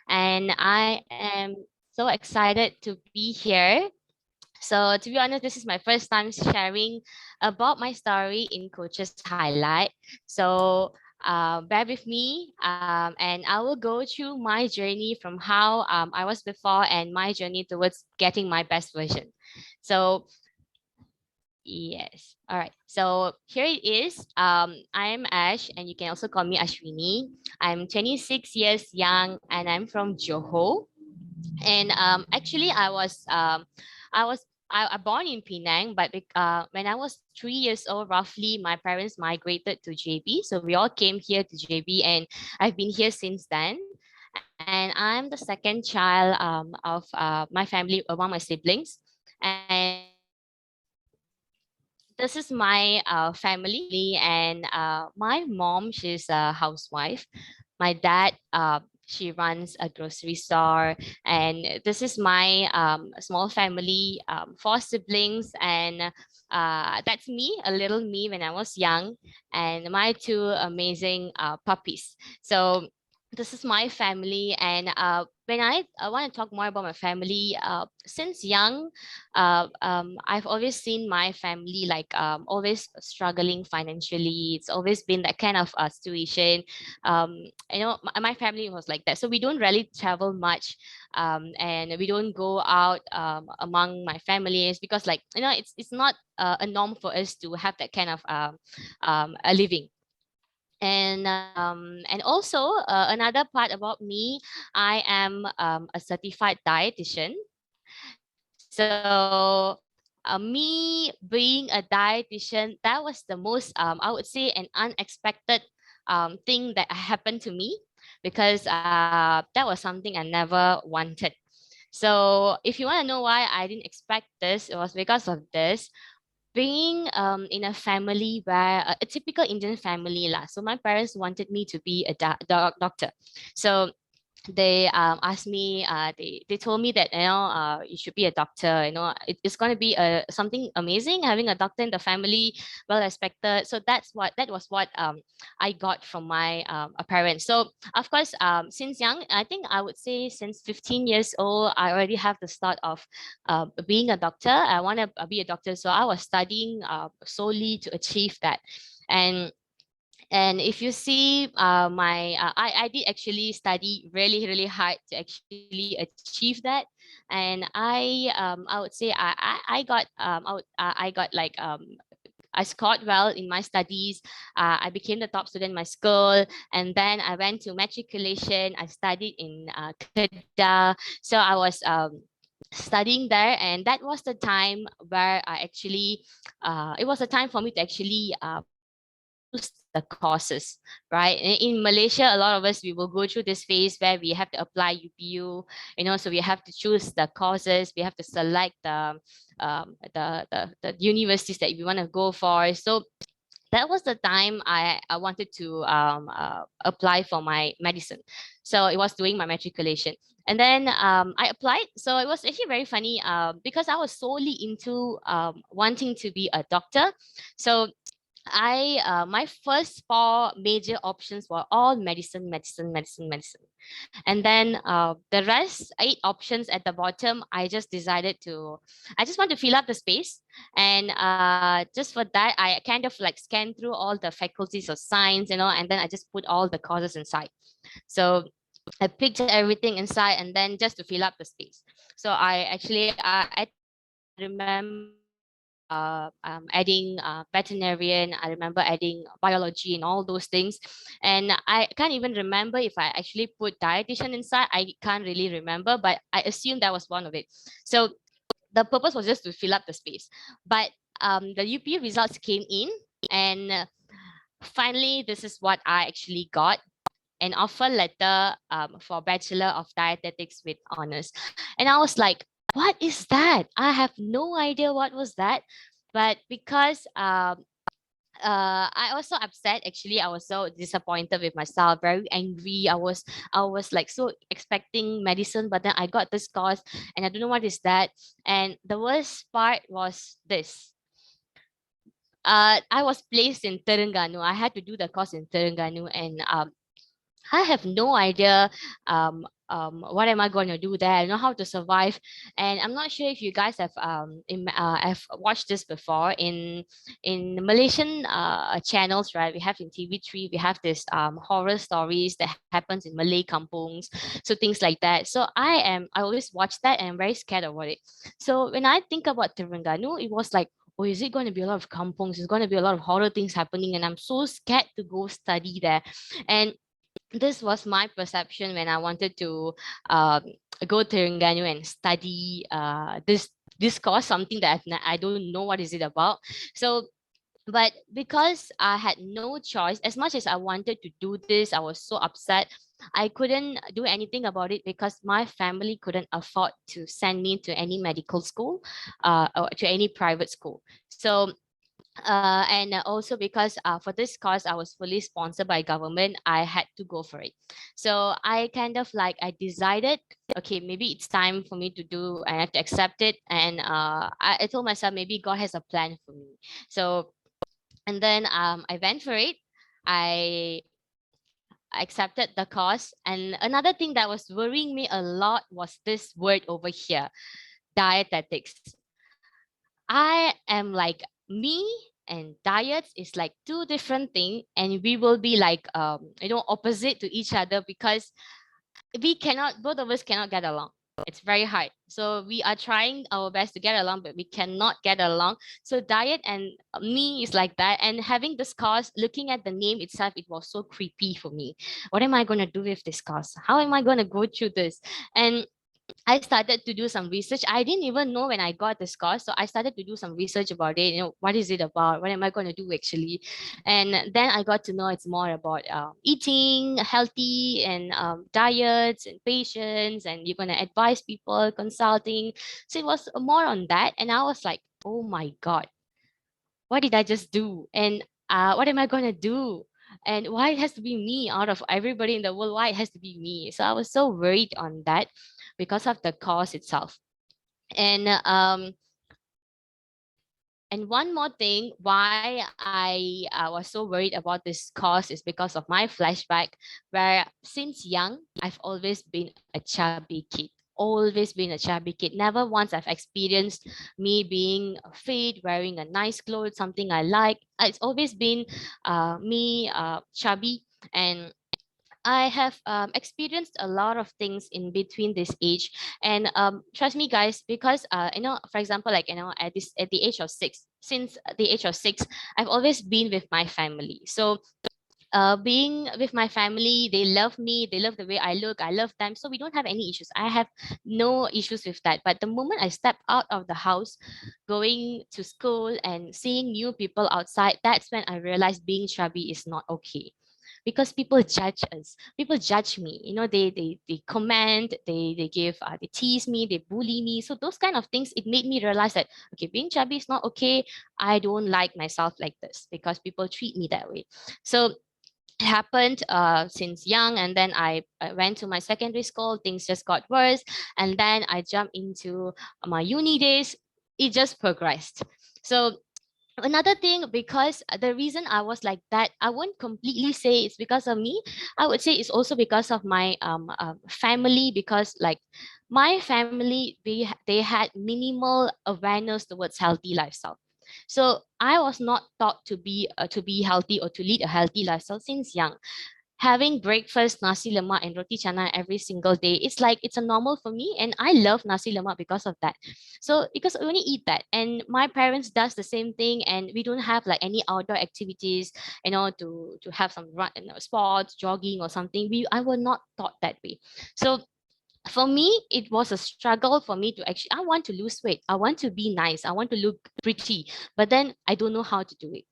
and I am so excited to be here. So to be honest, this is my first time sharing about my story in Coach's Highlight. So bear with me, and I will go through my journey from how I was before and my journey towards getting my best version. So yes. All right. So here it is. I'm Ash, and you can also call me Ashwini. I'm 26 years young, and I'm from Johor. And actually, I born in Penang, but when I was 3 years old, roughly, my parents migrated to JB. So we all came here to JB, and I've been here since then. And I'm the second child of my family, among my siblings. And this is my family, and my mom, she's a housewife. My dad, she runs a grocery store, and this is my small family, four siblings, and that's me, a little me when I was young, and my two amazing puppies. So this is my family, and when I want to talk more about my family, since young, I've always seen my family like always struggling financially. It's always been that kind of situation. My family was like that, so we don't really travel much, and we don't go out among my families because, like, it's not a norm for us to have that kind of a living. And also, another part about me, I am a certified dietitian. So me being a dietitian, that was the most, I would say, an unexpected thing that happened to me, because that was something I never wanted. So if you want to know why I didn't expect this, it was because of this. Being in a family where a typical Indian family lah. So my parents wanted me to be a doctor. So they asked me, they told me that, you should be a doctor. It's going to be something amazing having a doctor in the family, well respected. So that was what I got from my parents. So of course, since young, I think I would say since 15 years old, I already have the start of being a doctor. I want to be a doctor, so I was studying solely to achieve that. And if you see I did actually study really really hard to actually achieve that. And I would say I got I got like I scored well in my studies. I became the top student in my school, and then I went to matriculation. I studied in Kedah, so I was studying there, and that was the time where I actually it was a time for me to actually choose the courses, right? In Malaysia, a lot of us, we will go through this phase where we have to apply UPU, so we have to choose the courses, we have to select the universities that we want to go for. So that was the time I wanted to apply for my medicine. So it was doing my matriculation. And then I applied. So it was actually very funny because I was solely into wanting to be a doctor. So my first four major options were all medicine, medicine, medicine, medicine. And then the rest eight options at the bottom, I just want to fill up the space. And just for that, I kind of like scanned through all the faculties of science, and then I just put all the courses inside. So I picked everything inside, and then just to fill up the space. So I remember adding veterinarian. I remember adding biology and all those things. And I can't even remember if I actually put dietitian inside. I can't really remember, but I assume that was one of it. So the purpose was just to fill up the space. But the UP results came in, and finally, this is what I actually got: an offer letter for Bachelor of Dietetics with honors. And I was like, what is that? I have no idea what was that. But because I was so upset. Actually, I was so disappointed with myself, very angry. I was like so expecting medicine, but then I got this course, and I don't know what is that. And the worst part was this. I was placed in Terengganu. I had to do the course in Terengganu, and I have no idea what am I going to do there? I don't know how to survive. And I'm not sure if you guys have watched this before in Malaysian channels, right? We have in TV3, we have this horror stories that happens in Malay kampungs, so things like that. So I always watch that and I'm very scared about it. So when I think about Terengganu, it was like, oh, is it going to be a lot of kampungs? Is going to be a lot of horror things happening, and I'm so scared to go study there. And this was my perception when I wanted to um, go to Terengganu and study this course, something that I don't know what is it about. So but because I had no choice, as much as I wanted to do this, I was so upset. I couldn't do anything about it because my family couldn't afford to send me to any medical school, or to any private school. So and also because for this course I was fully sponsored by government, I had to go for it. So I kind of like, I decided, okay, maybe it's time for me to do, I have to accept it. And I told myself maybe God has a plan for me. So and then I went for it. I accepted the course. And another thing that was worrying me a lot was this word over here, dietetics. I am like, me and diets is like two different things, and we will be like opposite to each other because we cannot, both of us cannot get along. It's very hard. So we are trying our best to get along, but we cannot get along. So diet and me is like that. And having this course, looking at the name itself, it was so creepy for me. What am I going to do with this course? How am I going to go through this? And I started to do some research. I didn't even know when I got this course. So I started to do some research about it. What is it about? What am I going to do actually? And then I got to know it's more about eating healthy and diets and patience. And you're going to advise people, consulting. So it was more on that. And I was like, oh my God, what did I just do? And what am I going to do? And why it has to be me out of everybody in the world? Why it has to be me? So I was so worried on that because of the course itself. And one more thing, why I was so worried about this course is because of my flashback, where since young, I've always been a chubby kid. Always been a chubby kid. Never once I've experienced me being fit, wearing a nice clothes, something I like. It's always been me chubby. And I have experienced a lot of things in between this age, and trust me, guys, because for example, like at the age of 6, since the age of 6, I've always been with my family. So being with my family, they love me, they love the way I look, I love them, so we don't have any issues. I have no issues with that. But the moment I step out of the house, going to school and seeing new people outside, that's when I realized being chubby is not okay, because people judge us, people judge me, they comment, they give they tease me, they bully me. So those kind of things, it made me realize that, okay, being chubby is not okay. I don't like myself like this because people treat me that way. So it happened since young, and then I went to my secondary school, things just got worse, and then I jumped into my uni days. It just progressed. So another thing, because the reason I was like that, I won't completely say it's because of me. I would say it's also because of my family, because like my family, they had minimal awareness towards healthy lifestyle. So I was not taught to be healthy or to lead a healthy lifestyle since young. Having breakfast nasi lemak and roti canai every single day, it's like it's a normal for me, and I love nasi lemak because of that. So because we only eat that, and my parents does the same thing, and we don't have like any outdoor activities, to have some run, sports, jogging or something. I was not taught that way. So for me, it was a struggle for me to actually, I want to lose weight, I want to be nice, I want to look pretty, but then I don't know how to do it.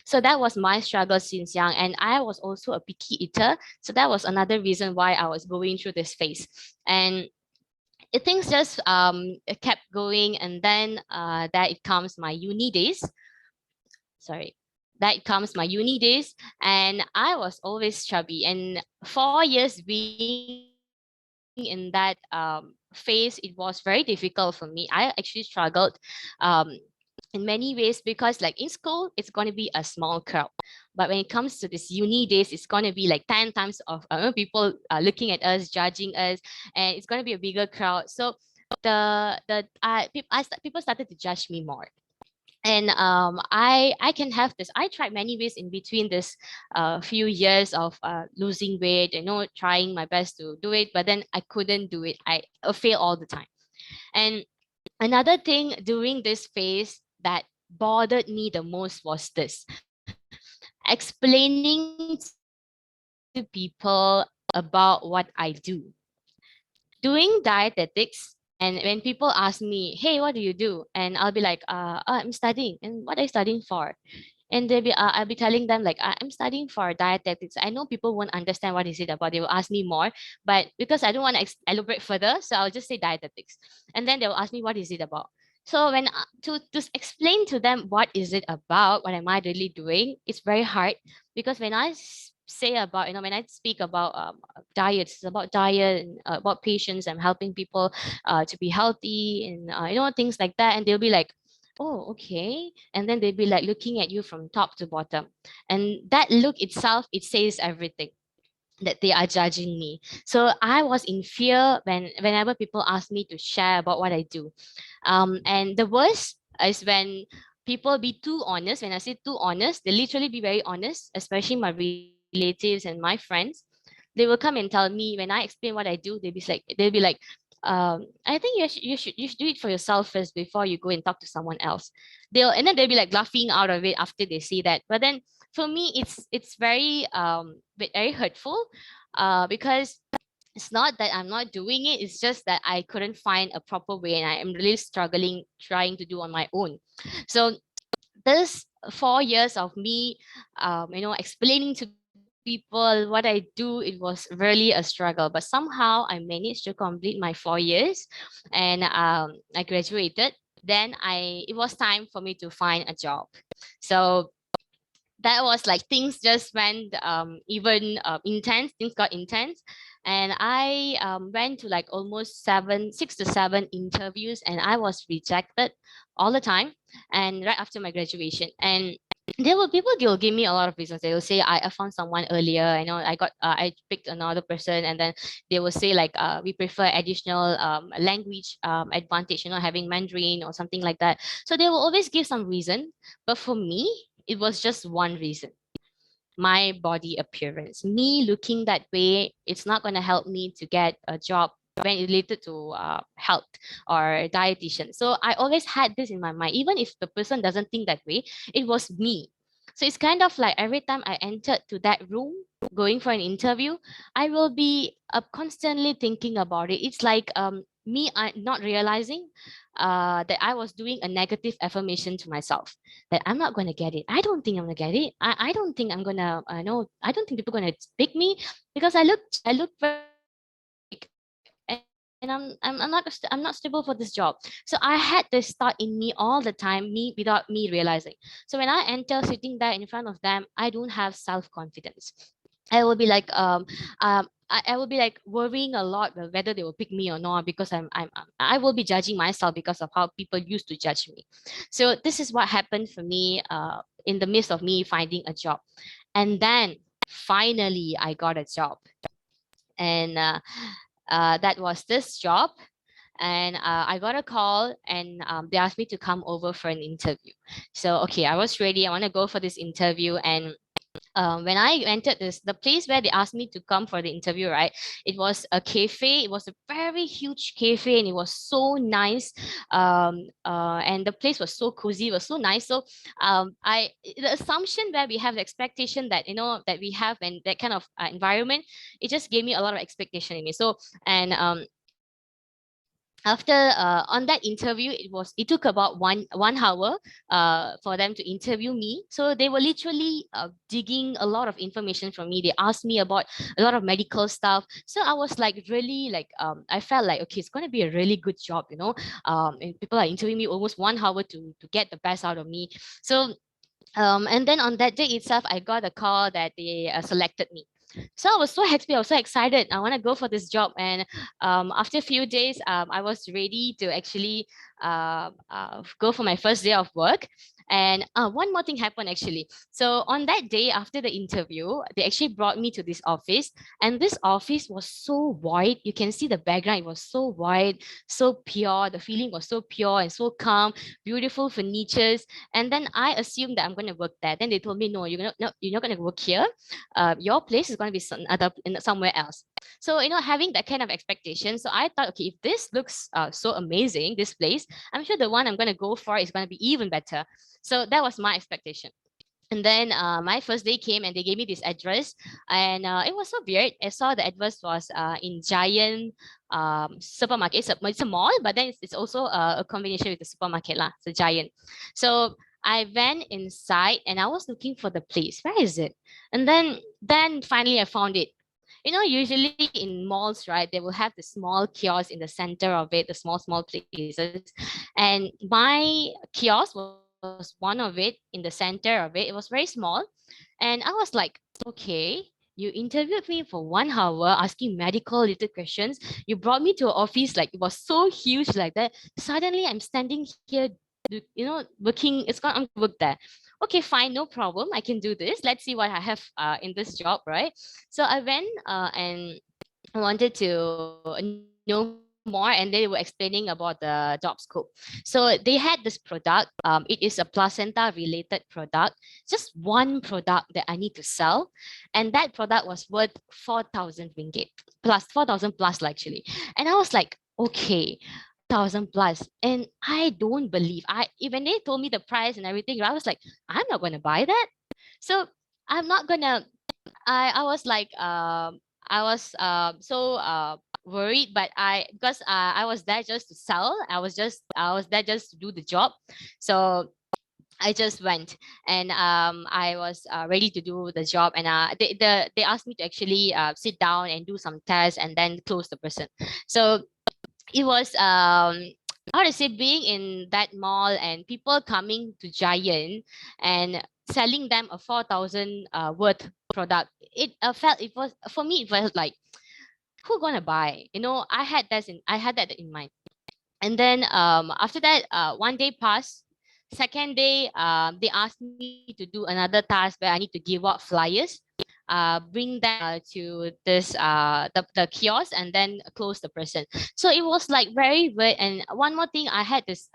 So that was my struggle since young. And I was also a picky eater. So that was another reason why I was going through this phase. And things just kept going. And then that it comes my uni days. Sorry. That comes my uni days. And I was always chubby. And 4 years being in that phase, it was very difficult for me. I actually struggled um, in many ways, because like in school it's going to be a small crowd, but when it comes to this uni days, it's going to be like 10 times of people looking at us, judging us, and it's going to be a bigger crowd. So people started to judge me more. And I can have this. I tried many ways in between this few years of losing weight, trying my best to do it, but then I couldn't do it. I fail all the time. And another thing during this phase that bothered me the most was this: explaining to people about what I do. Doing dietetics, and when people ask me, hey, what do you do? And I'll be like, I'm studying. And what are you studying for? And I'll be telling them like, I'm studying for dietetics. I know people won't understand what is it about. They will ask me more, but because I don't want to elaborate further, so I'll just say dietetics. And then they will ask me, what is it about? So when to explain to them what is it about, what am I really doing, it's very hard, because when I say about, when I speak about diets, it's about diet and about patients. I'm helping people to be healthy, and things like that. And they'll be like, oh, okay. And then they'd be like looking at you from top to bottom. And that look itself, it says everything, that they are judging me. So I was in fear whenever people ask me to share about what I do. And the worst is when people be too honest. When I say too honest, they literally be very honest, especially my relatives and my friends. They will come and tell me when I explain what I do, they'll be like, I think you should do it for yourself first before you go and talk to someone else. They'll be like laughing out of it after they see that. But then for me, it's very hurtful, because it's not that I'm not doing it, it's just that I couldn't find a proper way, and I am really struggling trying to do on my own. So this 4 years of me explaining to people what I do, it was really a struggle, but somehow I managed to complete my 4 years, and I graduated. Then it was time for me to find a job. So that was like, things just went even intense. Things got intense, and I went to like almost 6 to 7 interviews, and I was rejected all the time. And right after my graduation, and there were people, they'll give me a lot of reasons. They will say, I found someone earlier, I picked another person. And then they will say like, we prefer additional language advantage, having Mandarin or something like that. So they will always give some reason. But for me, it was just one reason: my body appearance. Me looking that way, it's not going to help me to get a job when related to health or dietitian. So I always had this in my mind. Even if the person doesn't think that way, it was me. So it's kind of like every time I entered to that room going for an interview, I will be constantly thinking about it. It's like me not realizing that I was doing a negative affirmation to myself, that I'm not going to get it. I don't think I'm going to get it. I don't think I'm going to, no, I don't think people are going to pick me, because I look very weak, and I'm not stable for this job. So I had this thought in me all the time, me without me realizing. So when I enter sitting there in front of them, I don't have self-confidence. I will be like I will be like worrying a lot whether they will pick me or not, because I will be judging myself because of how people used to judge me. So this is what happened for me in the midst of me finding a job. And then finally I got a job. And that was this job. And I got a call, and they asked me to come over for an interview. So okay, I was ready. I want to go for this interview. And when I entered the place where they asked me to come for the interview, right? It was a cafe. It was a very huge cafe, and it was so nice. And the place was so cozy, it was so nice. So the assumption where we have the expectation that that we have, and that kind of environment, it just gave me a lot of expectation in me. So and after on that interview, it took about one hour for them to interview me. So they were literally digging a lot of information from me. They asked me about a lot of medical stuff. So I was like really like I felt like, okay, it's going to be a really good job, and people are interviewing me almost 1 hour to get the best out of me. So and then on that day itself, I got a call that they selected me. So I was so happy, I was so excited. I want to go for this job. And after a few days, I was ready to actually go for my first day of work. And one more thing happened actually. So on that day after the interview, they actually brought me to this office, and this office was so white. You can see the background; it was so white, so pure. The feeling was so pure and so calm. Beautiful furnitures. And then I assumed that I'm going to work there. Then they told me, no, you're not going to work here. Your place is going to be somewhere else. So having that kind of expectation, so I thought, okay, if this looks so amazing, this place, I'm sure the one I'm going to go for is going to be even better. So that was my expectation. And then my first day came, and they gave me this address, and it was so weird. I saw the address was in Giant supermarket. It's a mall, but then it's also a combination with the supermarket lah. So Giant. So I went inside and I was looking for the place. Where is it? And then finally I found it. Usually in malls, right, they will have the small kiosk in the center of it, the small places. And my kiosk was one of it in the center of it. It was very small. And I was like, okay, you interviewed me for 1 hour asking medical little questions. You brought me to an office like it was so huge like that. Suddenly I'm standing here, working. I'm gonna work there. Okay, fine, no problem. I can do this. Let's see what I have in this job, right? So I went and I wanted to know more, and they were explaining about the job scope. So they had this product. It is a placenta related product, just one product that I need to sell. And that product was worth 4,000 ringgit plus 4,000 plus like, actually. And I was like, okay, 4,000 plus. And I don't believe even they told me the price and everything, I was like, I'm not going to buy that. So I'm not gonna I was like I was so worried, but because I was there just to sell. I was there just to do the job. So I just went, and I was ready to do the job, and they asked me to actually sit down and do some tests and then close the person. So it was how to say, being in that mall and people coming to Giant and selling them a 4,000 worth product. It was, for me, it was like, who gonna buy? I had that in mind. And then after that, one day passed. Second day, they asked me to do another task where I need to give out flyers, bring them to this the kiosk, and then close the person. So it was like very weird. And one more thing, I had this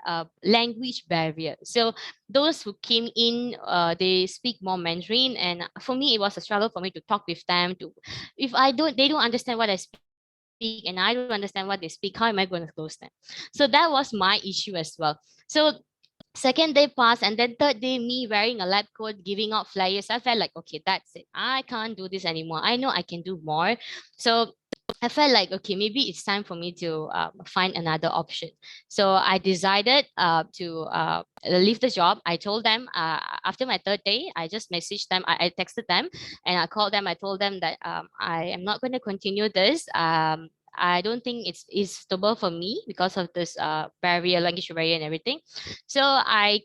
language barrier. So those who came in, they speak more Mandarin, and for me, it was a struggle for me to talk with them. To If they don't understand what I speak and I don't understand what they speak, how am I going to close them? So that was my issue as well. So second day passed, and then third day, me wearing a lab coat, giving out flyers. I felt like, okay, that's it. I can't do this anymore. I know I can do more. So I felt like, okay, maybe it's time for me to find another option. So I decided to leave the job. I told them after my third day, I just messaged them. I texted them, and I called them. I told them that I am not going to continue this. I don't think it's suitable for me because of this language barrier and everything. So I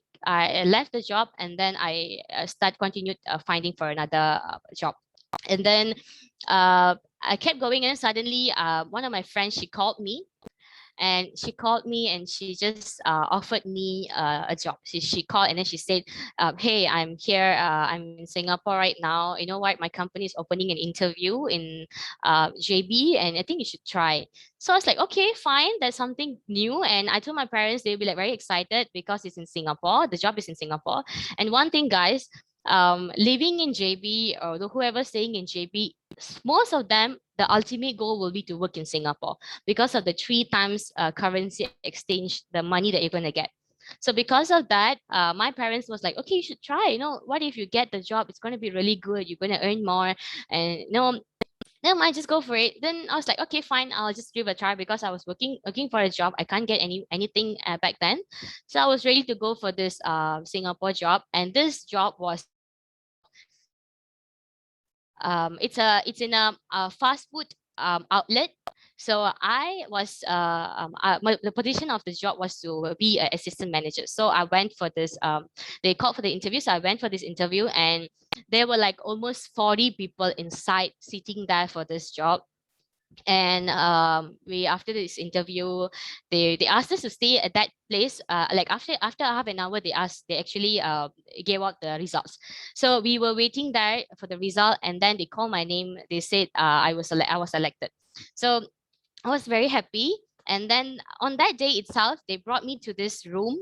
left the job, and then I continued finding for another job. And then I kept going, and suddenly one of my friends, she called me and she just offered me a job. She called, and then she said, hey, I'm here, I'm in Singapore right now. You know what, my company is opening an interview in JB, and I think you should try. So I was like, okay, fine, that's something new. And I told my parents, they'll be like very excited because it's in Singapore, the job is in Singapore. And one thing, guys, living in JB, or whoever's staying in JB, most of them, the ultimate goal will be to work in Singapore because of the 3 times currency exchange, the money that you're going to get. So because of that, my parents was like, okay, you should try. What if you get the job? It's going to be really good. You're going to earn more. And never mind, just go for it. Then I was like, okay, fine, I'll just give a try, because I was looking for a job. I can't get anything back then. So I was ready to go for this Singapore job. And this job was it's in a fast food outlet. So I was the position of the job was to be an assistant manager. So I went for this. They called for the interview, so I went for this interview, and there were like almost 40 people inside sitting there for this job. And we after this interview, they asked us to stay at that place. Like after half an hour, they actually gave out the results. So we were waiting there for the result, and then they called my name. They said I was selected. So I was very happy. And then on that day itself, they brought me to this room,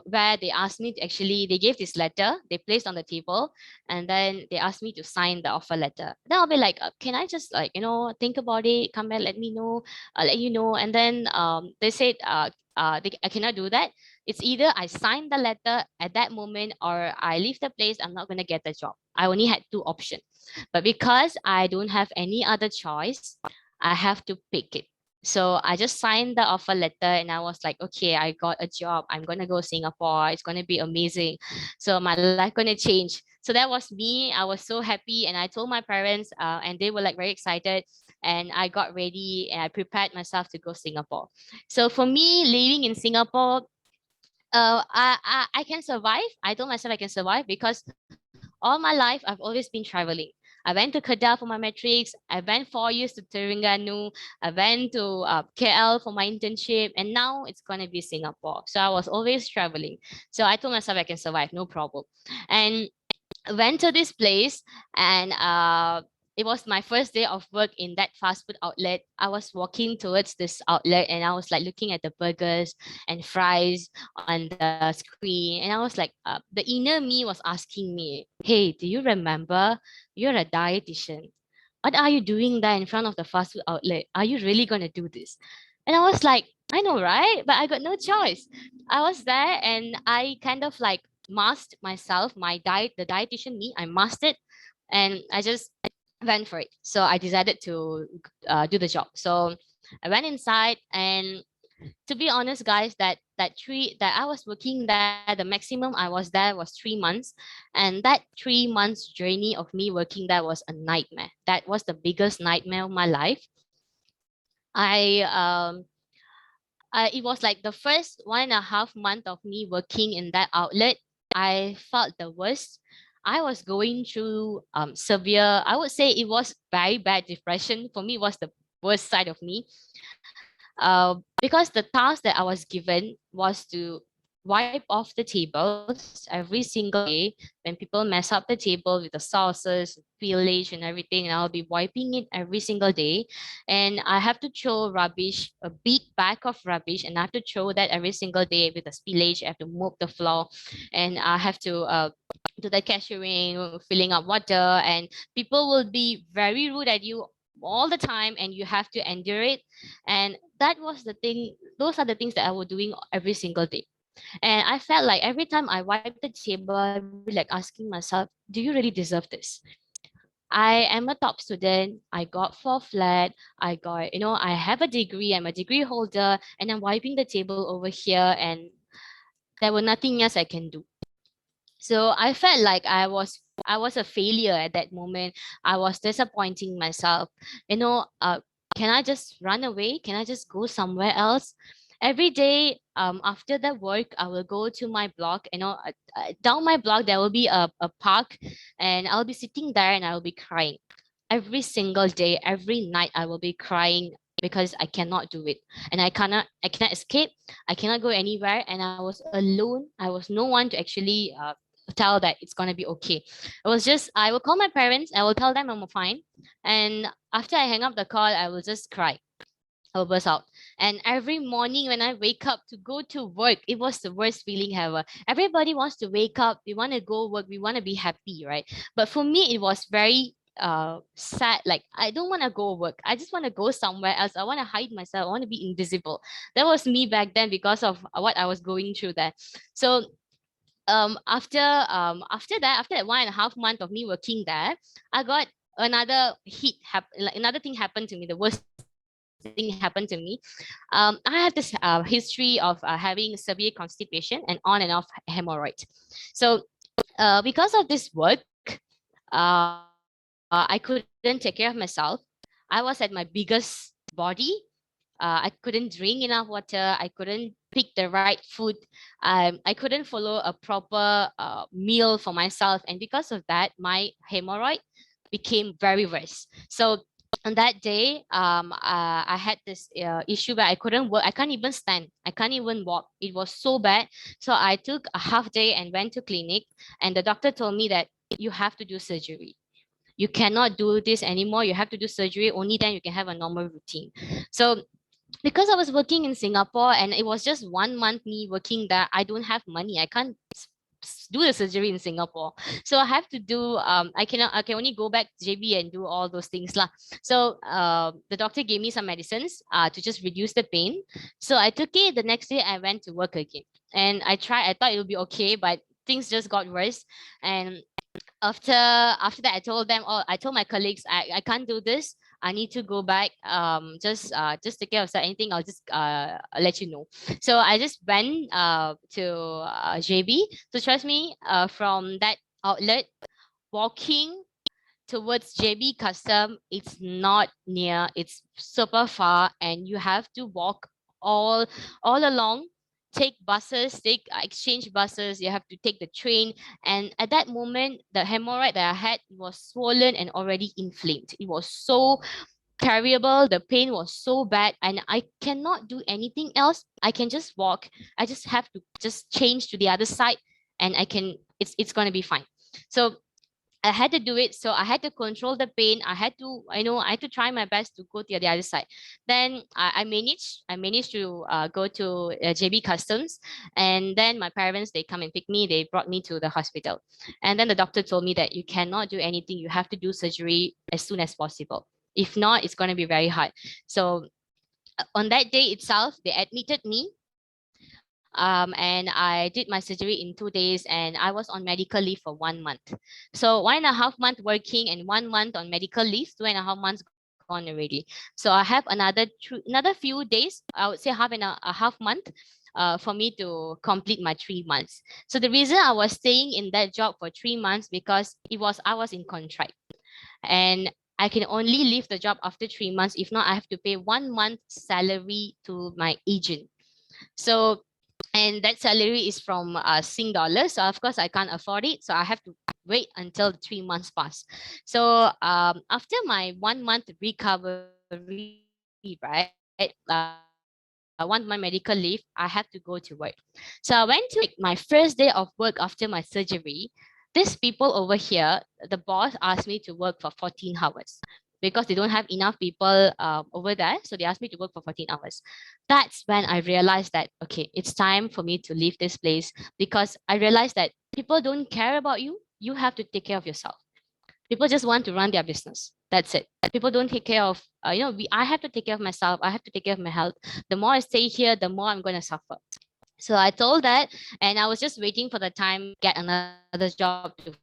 where they asked me to actually, they gave this letter, they placed on the table, and then they asked me to sign the offer letter. Then I'll be like, can I just like, think about it, come back, let me know, let you know. And then they said, I cannot do that. It's either I sign the letter at that moment or I leave the place, I'm not going to get the job. I only had two options. But because I don't have any other choice, I have to pick it. So I just signed the offer letter and I was like, okay, I got a job. I'm gonna go Singapore. It's gonna be amazing. So my life gonna change. So that was me. I was so happy and I told my parents, and they were like very excited. And I got ready and I prepared myself to go Singapore. So for me, living in Singapore, I can survive. I told myself I can survive because all my life I've always been traveling. I went to Kedah for my matrix. I went 4 years to Terengganu. I went to KL for my internship, and now it's gonna be Singapore. So I was always traveling. So I told myself I can survive, no problem. And went to this place, and it was my first day of work in that fast food outlet. I was walking towards this outlet and I was like looking at the burgers and fries on the screen, and I was like, the inner me was asking me, hey, do you remember you're a dietitian? What are you doing there in front of the fast food outlet? Are you really going to do this? And I was like, I know, right? But I got no choice. I was there and I kind of like masked myself, my diet, the dietitian me, I masked it, and I just went for it. So I decided to do the job. So I went inside, and to be honest, guys, that I was working there, the maximum I was there was 3 months, and that 3 months journey of me working there was a nightmare. That was the biggest nightmare of my life. I it was like the first 1.5 month of me working in that outlet. I felt the worst. I was going through severe, I would say it was very bad depression. For me, it was the worst side of me. Because the task that I was given was to wipe off the tables every single day when people mess up the table with the sauces, spillage, and everything. And I'll be wiping it every single day. And I have to throw rubbish, a big bag of rubbish, and I have to throw that every single day with the spillage. I have to mop the floor, and I have to do the cashiering, filling up water, and people will be very rude at you all the time, and you have to endure it. And that was the thing, those are the things that I was doing every single day. And I felt like every time I wipe the table, I'd be like asking myself, do you really deserve this? I am a top student. I got four flat. I got, I have a degree. I'm a degree holder, and I'm wiping the table over here, and there were nothing else I can do. So I felt like I was a failure at that moment. I was disappointing myself. Can I just run away? Can I just go somewhere else? Every day, after the work, I will go to my block. Down my block there will be a park, and I'll be sitting there and I will be crying. Every single day, every night, I will be crying because I cannot do it, and I cannot escape. I cannot go anywhere, and I was alone. I was no one to actually tell that it's gonna be okay. It was just I will call my parents. I will tell them I'm fine, and after I hang up the call, I will just cry. I will burst out. And every morning when I wake up to go to work, it was the worst feeling ever. Everybody wants to wake up. We want to go work. We want to be happy, right? But for me, it was very sad. Like I don't want to go work. I just want to go somewhere else. I want to hide myself. I want to be invisible. That was me back then because of what I was going through there. So after that 1.5 month of me working there, I got another like another thing happened to me, the worst thing happened to me. I have this history of having severe constipation and on and off hemorrhoid. So because of this work, I couldn't take care of myself. I was at my biggest body. I couldn't drink enough water. I couldn't pick the right food. I couldn't follow a proper meal for myself. And because of that, my hemorrhoid became very worse. So on that day, I had this issue where I couldn't work. I can't even stand. I can't even walk. It was so bad. So I took a half day and went to clinic. And the doctor told me that you have to do surgery. You cannot do this anymore. You have to do surgery. Only then you can have a normal routine. So because I was working in Singapore and it was just 1 month me working there, I don't have money. I can't do the surgery in Singapore. So I have to do I can only go back to JB and do all those things lah. So the doctor gave me some medicines to just reduce the pain. So I took it. The next day I went to work again. And I thought it would be okay, but things just got worse. And after that, I told them, oh, I told my colleagues, I can't do this. I need to go back. Just take care of anything. I'll just let you know. So I just went to JB. So trust me, from that outlet, walking towards JB Custom, it's not near. It's super far, and you have to walk all all along. Take buses, take exchange buses. You have to take the train, and at that moment, the hemorrhoid that I had was swollen and already inflamed. It was so terrible. The pain was so bad, and I cannot do anything else. I can just walk. I just have to just change to the other side, and I can. It's gonna be fine. So I had to do it. So I had to control the pain. I had to try my best to go to the other side. Then I managed to go to JB Customs. And then my parents, they come and pick me. They brought me to the hospital. And then the doctor told me that you cannot do anything. You have to do surgery as soon as possible. If not, it's going to be very hard. So on that day itself, they admitted me, and I did my surgery in 2 days, and I was on medical leave for 1 month. So 1.5 month working and 1 month on medical leave, 2.5 months gone already. So I have another few days, I would say a half month for me to complete my 3 months. So the reason I was staying in that job for 3 months because I was in contract, and I can only leave the job after 3 months. If not, I have to pay 1 month salary to my agent. So and that salary is from Sing dollars. So of course I can't afford it. So I have to wait until the 3 months pass. So after my 1 month recovery, right, 1 month medical leave, I have to go to work. So I went to my first day of work after my surgery. These people over here, the boss asked me to work for 14 hours because they don't have enough people over there. So they asked me to work for 14 hours. That's when I realized that, okay, it's time for me to leave this place, because I realized that people don't care about you. You have to take care of yourself. People just want to run their business. That's it. People don't take care of, I have to take care of myself. I have to take care of my health. The more I stay here, the more I'm going to suffer. So I told that, and I was just waiting for the time, get another job to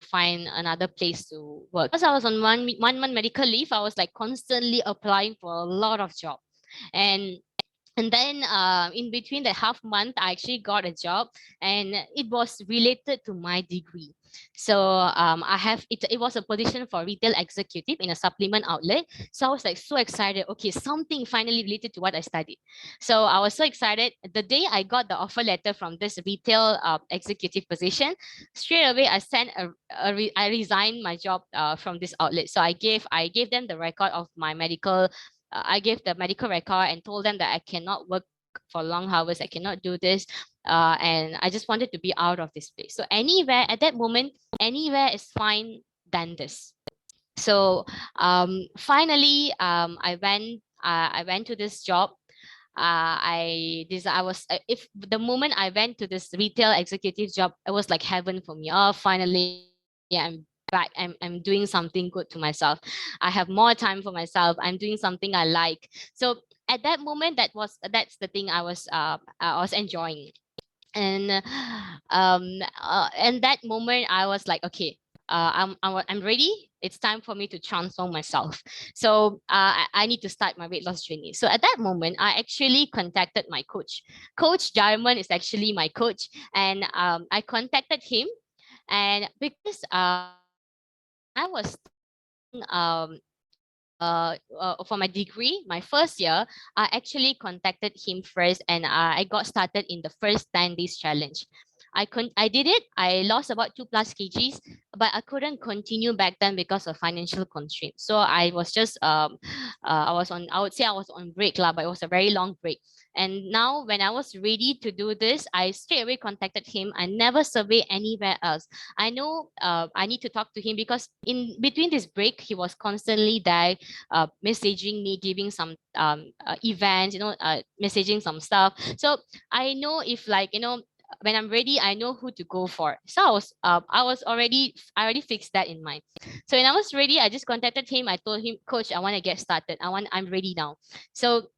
find another place to work. Because I was on 1 month medical leave, I was like constantly applying for a lot of job. And and then in between the half month, I actually got a job, and it was related to my degree. So it was a position for retail executive in a supplement outlet. So I was like so excited. Okay, something finally related to what I studied. So I was so excited. The day I got the offer letter from this retail executive position, straight away I I resigned my job from this outlet. So I gave them the record of my medical. I gave the medical record and told them that I cannot work for long hours. I cannot do this. And I just wanted to be out of this place. So anywhere at that moment, anywhere is fine than this. So finally, I went to this job. I was if the moment I went to this retail executive job, it was like heaven for me. Oh, finally, I'm back. I'm doing something good to myself. I have more time for myself. I'm doing something I like. So at that moment, that's the thing I was enjoying. And and that moment I was like, okay, I'm ready. It's time for me to transform myself. So I need to start my weight loss journey. So at that moment, I actually contacted my coach. Coach Jarman is actually my coach, and I contacted him. And because when I was studying for my degree, my first year, I actually contacted him first, and I got started in the first 10 days challenge. I did it. I lost about 2+ kgs, but I couldn't continue back then because of financial constraints. So I was just I would say I was on break lah, but it was a very long break. And now when I was ready to do this, I straight away contacted him. I never survey anywhere else. I know I need to talk to him because in between this break, he was constantly there, messaging me, giving some events, messaging some stuff. So I know if when I'm ready, I know who to go for. So I already fixed that in mind. So when I was ready, I just contacted him. I told him, Coach, I want to get started. I'm ready now. So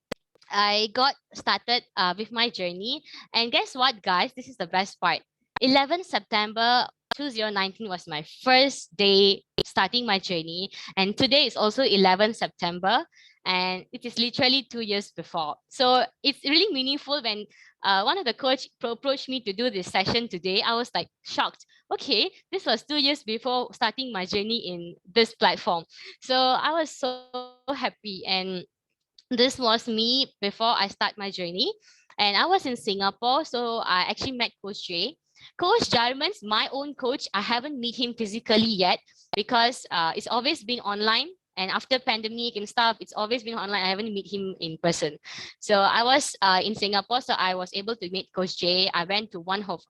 I got started with my journey. And guess what, guys? This is the best part. 11 September 2019 was my first day starting my journey. And today is also 11 September. And it is literally 2 years before. So it's really meaningful when one of the coach approached me to do this session today. I was like shocked. Okay, this was 2 years before starting my journey in this platform. So I was so happy. And this was me before I start my journey. And I was in Singapore, so I actually met Coach Jay. Coach Jarman's my own coach. I haven't met him physically yet because it's always been online. And after pandemic and stuff, it's always been online. I haven't met him in person. So I was in Singapore, so I was able to meet Coach Jay. I went to one of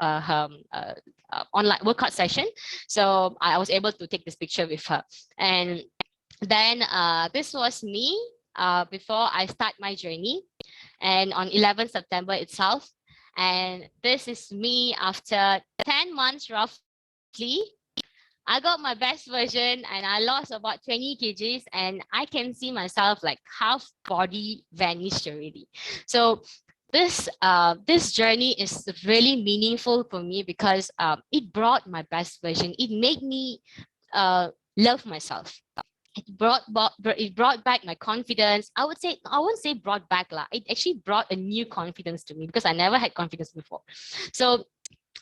online workout session. So I was able to take this picture with her. And then this was me before I start my journey, and on 11 September itself. And this is me after 10 months roughly. I got my best version and I lost about 20 kgs, and I can see myself like half body vanished already. So this journey is really meaningful for me because it brought my best version. It made me love myself. It brought back my confidence. I wouldn't say brought back lah. It actually brought a new confidence to me because I never had confidence before. So,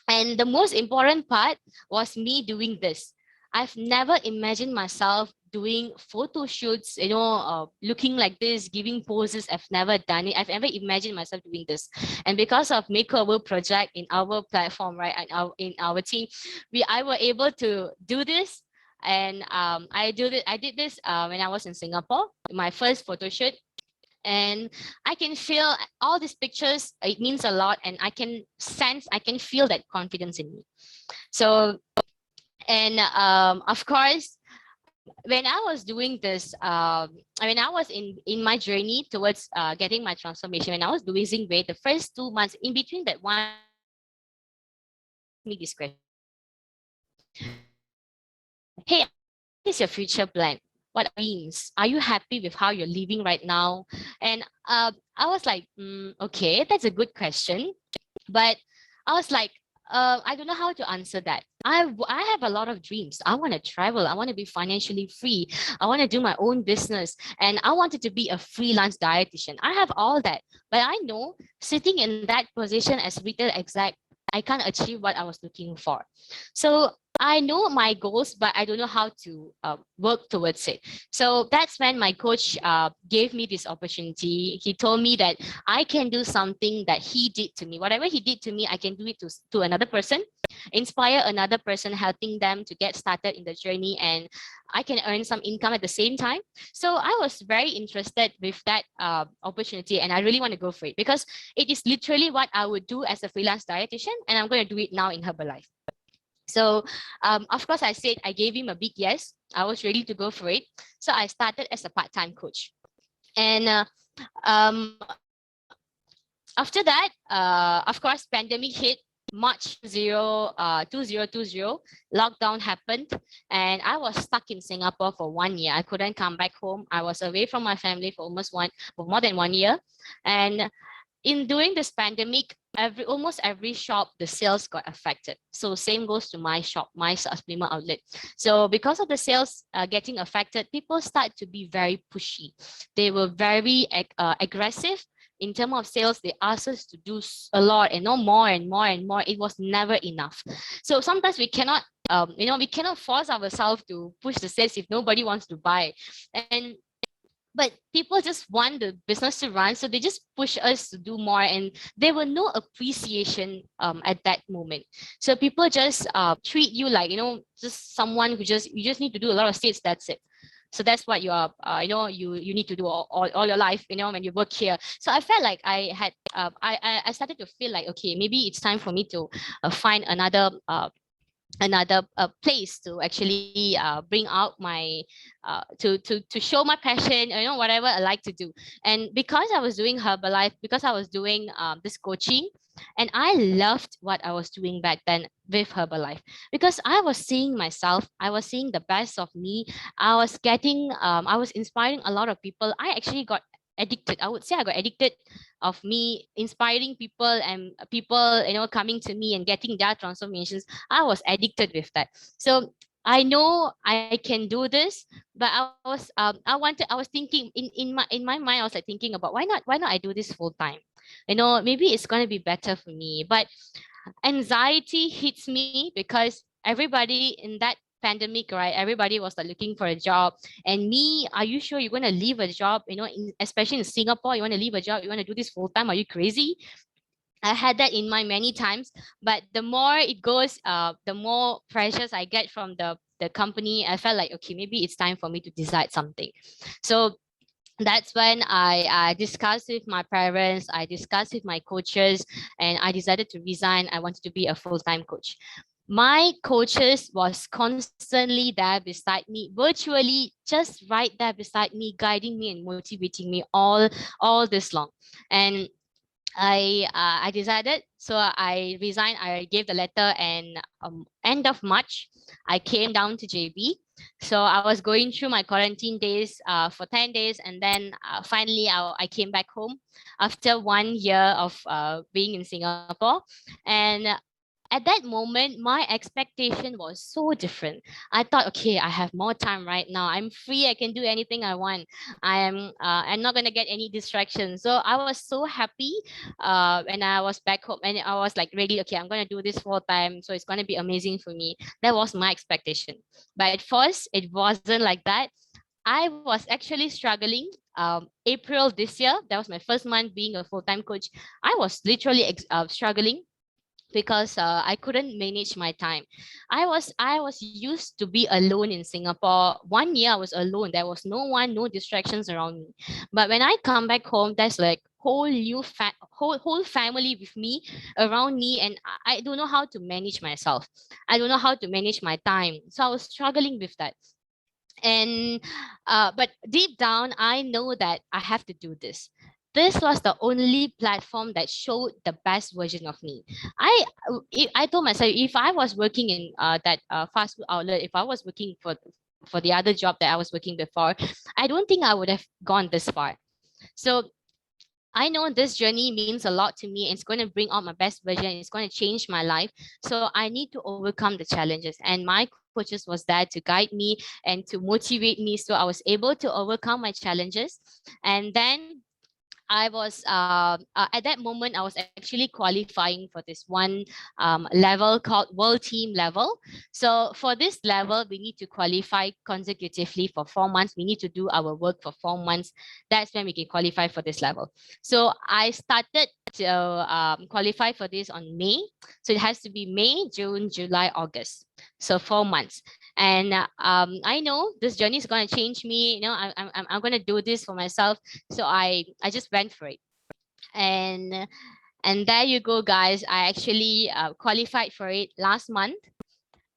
and the most important part was me doing this. I've never imagined myself doing photo shoots, looking like this, giving poses. I've never done it. I've never imagined myself doing this. And because of Makeover project in our platform, right, and in our team, I were able to do this. And I did this when I was in Singapore, my first photo shoot. And I can feel all these pictures, it means a lot, and I can feel that confidence in me. So, and of course, when I was doing this, when I was in my journey towards getting my transformation, when I was losing weight, the first 2 months in between that one, me this question. Hey, what is your future plan? What dreams? Are you happy with how you're living right now? And I was like, okay, that's a good question. But I was like, I don't know how to answer that. I have a lot of dreams. I want to travel. I want to be financially free. I want to do my own business. And I wanted to be a freelance dietitian. I have all that. But I know sitting in that position as retail exec, I can't achieve what I was looking for. So I know my goals, but I don't know how to work towards it. So that's when my coach gave me this opportunity. He told me that I can do something that he did to me. Whatever he did to me, I can do it to another person, inspire another person, helping them to get started in the journey, and I can earn some income at the same time. So I was very interested with that opportunity, and I really want to go for it because it is literally what I would do as a freelance dietitian, and I'm going to do it now in Herbalife. So, of course, I gave him a big yes. I was ready to go for it. So I started as a part-time coach. And after that, of course, pandemic hit. March 2020, lockdown happened, and I was stuck in Singapore for 1 year. I couldn't come back home. I was away from my family for more than 1 year. And in during this pandemic, almost every shop, the sales got affected. So same goes to my shop, my supplement outlet. So because of the sales getting affected, people start to be very pushy. They were very aggressive. In terms of sales, they asked us to do a lot and no more and more and more. It was never enough. So sometimes we cannot, we cannot force ourselves to push the sales if nobody wants to buy. And but people just want the business to run, so they just push us to do more, and there were no appreciation at that moment. So people just treat you like, just someone who just, you just need to do a lot of sales, that's it. So that's what you are, you need to do all your life, when you work here. So I felt like I had, I started to feel like, okay, maybe it's time for me to find another place to actually bring out my to show my passion, whatever I like to do. And because I was doing Herbalife, because I was doing this coaching, and I loved what I was doing back then with Herbalife, because I was seeing myself, I was seeing the best of me. I was inspiring a lot of people. I actually got addicted. I would say I got addicted of me inspiring people, and people, coming to me and getting their transformations. I was addicted with that. So I know I can do this, but I was thinking in my mind, I was like thinking about, why not I do this full time? Maybe it's going to be better for me. But anxiety hits me because everybody in that pandemic, right? Everybody was like looking for a job. And me, are you sure you're going to leave a job, especially in Singapore? You want to leave a job? You want to do this full time? Are you crazy? I had that in mind many times, but the more it goes, the more pressures I get from the company. I felt like, okay, maybe it's time for me to decide something. So that's when I discussed with my parents, I discussed with my coaches, and I decided to resign. I wanted to be a full-time coach. My coaches was constantly there beside me, virtually just right there beside me, guiding me and motivating me all this long. And I decided, so I resigned. I gave the letter, and end of March, I came down to JB. So I was going through my quarantine days for 10 days, and then finally I came back home after 1 year of being in Singapore. And at that moment, my expectation was so different. I thought, okay, I have more time right now. I'm free. I can do anything I want. I'm not gonna get any distractions. So I was so happy when I was back home, and I was like, ready. Okay, I'm gonna do this full time. So it's gonna be amazing for me. That was my expectation. But at first, it wasn't like that. I was actually struggling. April this year, that was my first month being a full time coach. I was literally struggling because I couldn't manage my time. I was used to be alone in Singapore. 1 year I was alone. There was no one, no distractions around me. But when I come back home, there's like whole family with me, around me, and I don't know how to manage myself. I don't know how to manage my time. So I was struggling with that. And but deep down, I know that I have to do this. This was the only platform that showed the best version of me. I told myself, if I was working in that fast food outlet, if I was working for the other job that I was working before, I don't think I would have gone this far. So I know this journey means a lot to me. It's going to bring out my best version. It's going to change my life. So I need to overcome the challenges. And my coaches was there to guide me and to motivate me. So I was able to overcome my challenges. And then at that moment, I was actually qualifying for this one level called World Team Level. So for this level, we need to qualify consecutively for 4 months. We need to do our work for 4 months. That's when we can qualify for this level. So I started to qualify for this on May. So it has to be May, June, July, August. So 4 months. And I know this journey is going to change me. I'm going to do this for myself. So I just went for it. And and there you go, guys. I actually qualified for it last month.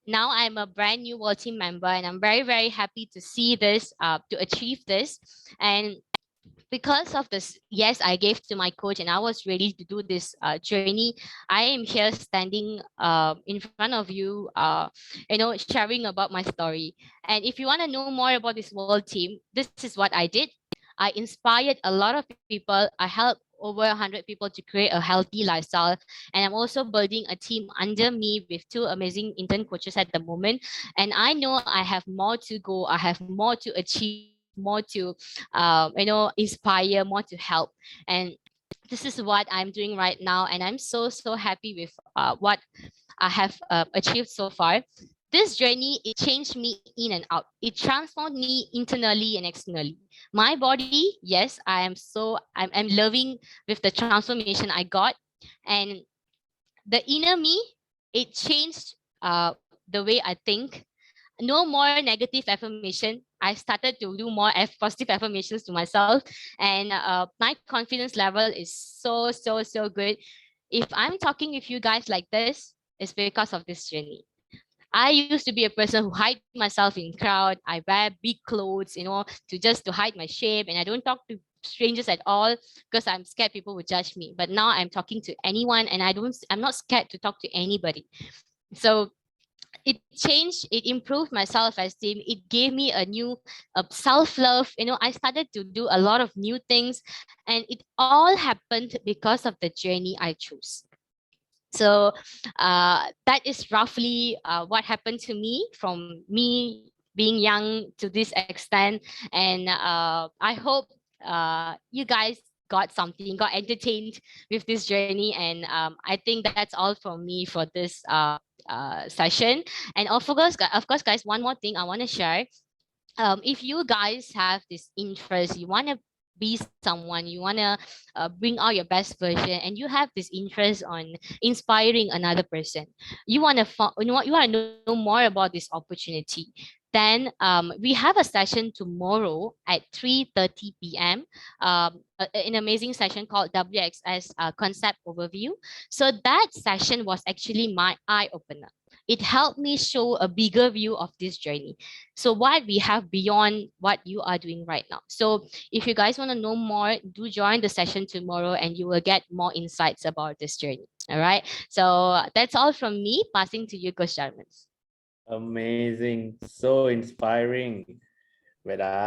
Now I'm a brand new World Team member, and I'm very, very happy to see this, to achieve this. And because of this, yes, I gave to my coach, and I was ready to do this journey. I am here standing in front of you, sharing about my story. And if you want to know more about this World Team, this is what I did. I inspired a lot of people. I helped over 100 people to create a healthy lifestyle. And I'm also building a team under me with two amazing intern coaches at the moment. And I know I have more to go. I have more to achieve, more to, inspire, more to help. And this is what I'm doing right now. And I'm so, so happy with what I have achieved so far. this journey, it changed me in and out. It transformed me internally and externally. My body, yes, I'm loving with the transformation I got. And the inner me, it changed the way I think. No more negative affirmation. I started to do more positive affirmations to myself, and my confidence level is so good. If I'm talking with you guys like this, it's because of this journey. I used to be a person who hide myself in crowd. I wear big clothes, to hide my shape, and I don't talk to strangers at all because I'm scared people would judge me. But now I'm talking to anyone, and I'm not scared to talk to anybody. So it changed, it improved my self-esteem, it gave me a new self-love. I started to do a lot of new things, and it all happened because of the journey I chose. So that is roughly what happened to me, from me being young to this extent. And I hope you guys got something, got entertained with this journey. And I think that's all from me for this session. And of course, guys, one more thing I want to share. If you guys have this interest, you want to be someone, you want to bring out your best version, and you have this interest on inspiring another person, you want to know more about this opportunity, then we have a session tomorrow at 3:30 p.m. An amazing session called WXS Concept Overview. So that session was actually my eye opener. It helped me show a bigger view of this journey. So what we have beyond what you are doing right now. So if you guys want to know more, do join the session tomorrow and you will get more insights about this journey. All right. So that's all from me. Passing to you, Coach Jarman. Amazing. So inspiring. Veda.